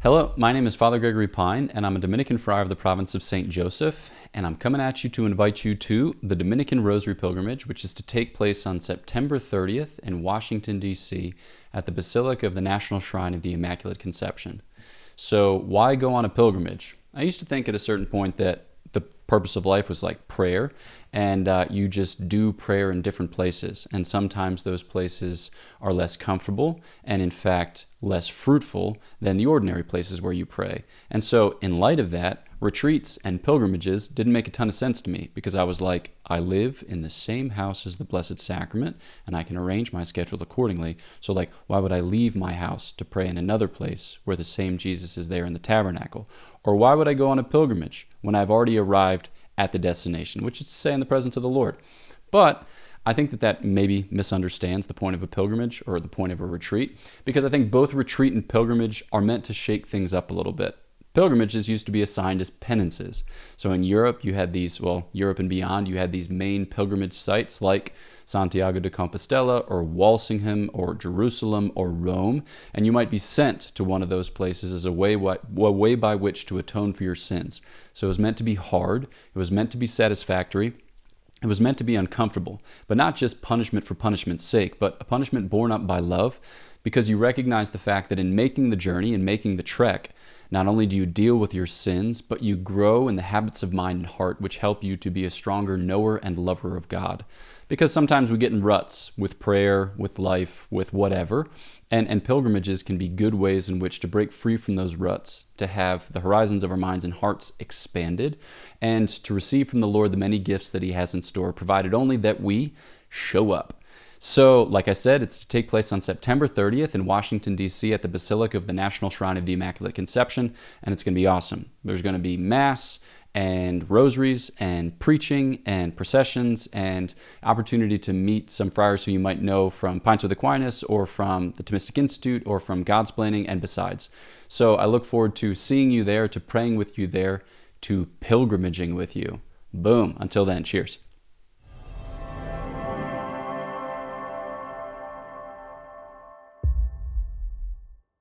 Hello, my name is Father Gregory Pine, and I'm a Dominican Friar of the province of St. Joseph, and I'm coming at you to invite you to the Dominican Rosary Pilgrimage, which is to take place on September 30th in Washington, D.C. at the Basilica of the National Shrine of the Immaculate Conception. So why go on a pilgrimage? I used to think at a certain point that the purpose of life was like prayer, and you just do prayer in different places, and sometimes those places are less comfortable and in fact less fruitful than the ordinary places where you pray. And so in light of that, retreats and pilgrimages didn't make a ton of sense to me, because I was like, I live in the same house as the Blessed Sacrament and I can arrange my schedule accordingly. So like, why would I leave my house to pray in another place where the same Jesus is there in the tabernacle? Or why would I go on a pilgrimage when I've already arrived at the destination, which is to say in the presence of the Lord? But I think that maybe misunderstands the point of a pilgrimage or the point of a retreat, because I think both retreat and pilgrimage are meant to shake things up a little bit. Pilgrimages used to be assigned as penances. So in Europe, you had these, Europe and beyond, you had these main pilgrimage sites like Santiago de Compostela or Walsingham or Jerusalem or Rome, and you might be sent to one of those places as a way by which to atone for your sins. So it was meant to be hard, it was meant to be satisfactory, it was meant to be uncomfortable, but not just punishment for punishment's sake, but a punishment borne up by love, because you recognize the fact that in making the journey and making the trek, not only do you deal with your sins, but you grow in the habits of mind and heart which help you to be a stronger knower and lover of God. Because sometimes we get in ruts with prayer, with life, with whatever, and pilgrimages can be good ways in which to break free from those ruts, to have the horizons of our minds and hearts expanded, and to receive from the Lord the many gifts that He has in store, provided only that we show up. So, like I said, it's to take place on September 30th in Washington, D.C. at the Basilica of the National Shrine of the Immaculate Conception, and it's going to be awesome. There's going to be Mass and rosaries and preaching and processions and opportunity to meet some friars who you might know from Pints with Aquinas or from the Thomistic Institute or from Godsplaining and besides. So I look forward to seeing you there, to praying with you there, to pilgrimaging with you. Boom. Until then, cheers.